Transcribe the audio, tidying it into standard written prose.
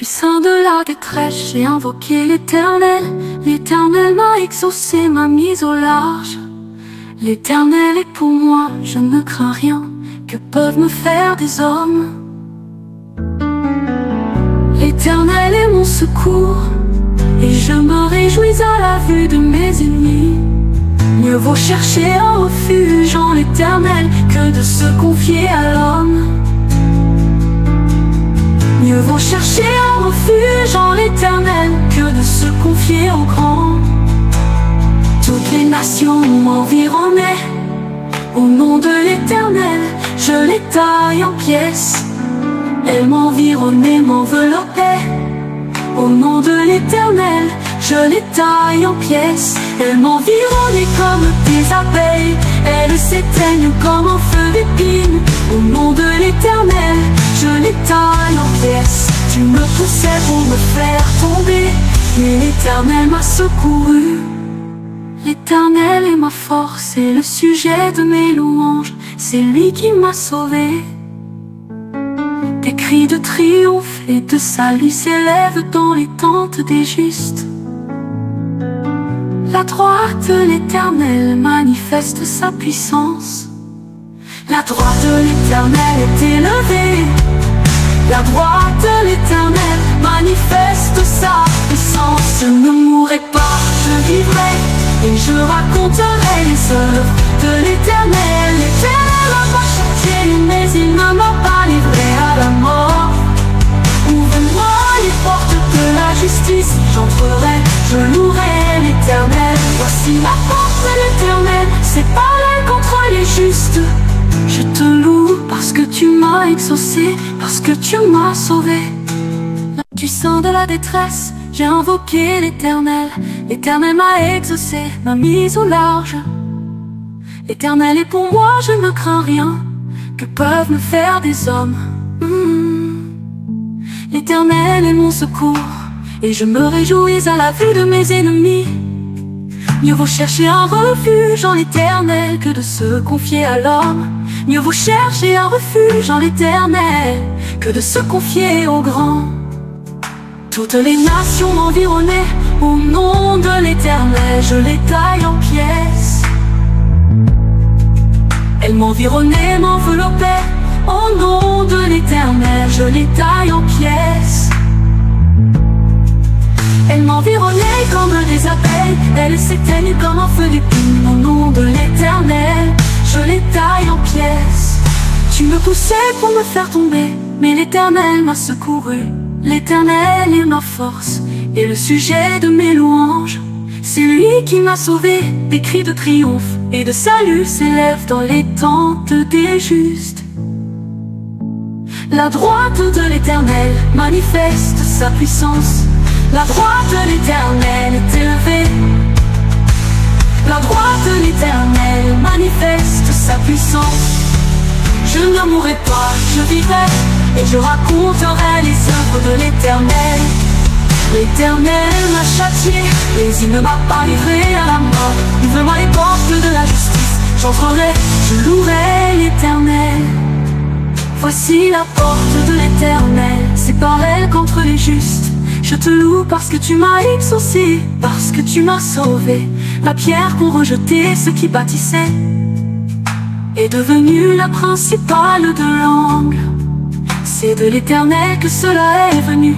Du sein de la détresse, j'ai invoqué l'Éternel. L'Éternel m'a exaucé, m'a mis au large. L'Éternel est pour moi, je ne crains rien. Que peuvent me faire des hommes? L'Éternel est mon secours, et je me réjouis à la vue de mes ennemis. Mieux vaut chercher un refuge en l'Éternel que de se confier à l'homme. Mieux vaut chercher un refuge en l'Éternel que de se confier au grand. Toutes les nations m'environnaient. Au nom de l'Éternel, je les taille en pièces. Elles m'environnaient, m'enveloppaient. Au nom de l'Éternel, je les taille en pièces. Elles m'environnaient comme des abeilles. Elles s'éteignent comme un feu d'épine. Au nom de l'Éternel, je les taille en pièces. Tu me poussais pour me faire tomber, mais l'Éternel m'a secouru. L'Éternel est ma force et le sujet de mes louanges. C'est lui qui m'a sauvé. Des cris de triomphe et de salut s'élèvent dans les tentes des justes. La droite de l'Éternel manifeste sa puissance. La droite de l'Éternel est élevée. La droite de l'Éternel manifeste sa puissance. Je ne mourrai pas, je vivrai, et je raconterai les œuvres de l'Éternel. L'Éternel m'a pas châtié, mais il ne m'a pas livré à la mort. Ouvre-moi les portes de la justice, j'entrerai, je louerai l'Éternel. Voici la porte de l'Éternel, c'est pareil contre les justes. Je te loue parce que tu m'as exaucé, parce que tu m'as sauvé. Du sein de la détresse, j'ai invoqué l'Éternel. L'Éternel m'a exaucé, m'a mis au large. L'Éternel est pour moi, je ne crains rien. Que peuvent me faire des hommes? L'Éternel est mon secours, et je me réjouis à la vue de mes ennemis. Mieux vaut chercher un refuge en l'Éternel que de se confier à l'homme. Mieux vaut chercher un refuge en l'Éternel que de se confier au grand. Toutes les nations m'environnaient. Au nom de l'Éternel, je les taille en pièces. Elles m'environnaient, m'enveloppaient. Au nom de l'Éternel, je les taille en pièces. Elles m'environnaient comme des abeilles. Elles s'éteignent comme un feu d'épine. Au nom de l'Éternel, je les taille en pièces. Tu me poussais pour me faire tomber, mais l'Éternel m'a secouru. L'Éternel est ma force et le sujet de mes louanges. C'est lui qui m'a sauvé. Des cris de triomphe et de salut s'élèvent dans les tentes des justes. La droite de l'Éternel manifeste sa puissance. La droite de l'Éternel est élevée. La droite de l'Éternel manifeste sa puissance. Je ne mourrai pas, je vivrai, et je raconterai les œuvres de l'Éternel. L'Éternel m'a châtié, mais il ne m'a pas livré à la mort. Ouvre-moi les portes de la justice, j'entrerai, je louerai l'Éternel. Voici la porte de l'Éternel, c'est par elle qu'entrent les justes. Je te loue parce que tu m'as exaucé, parce que tu m'as sauvé. La pierre qu'ont rejetée ceux qui bâtissaient est devenue la principale de l'angle. C'est de l'Éternel que cela est venu.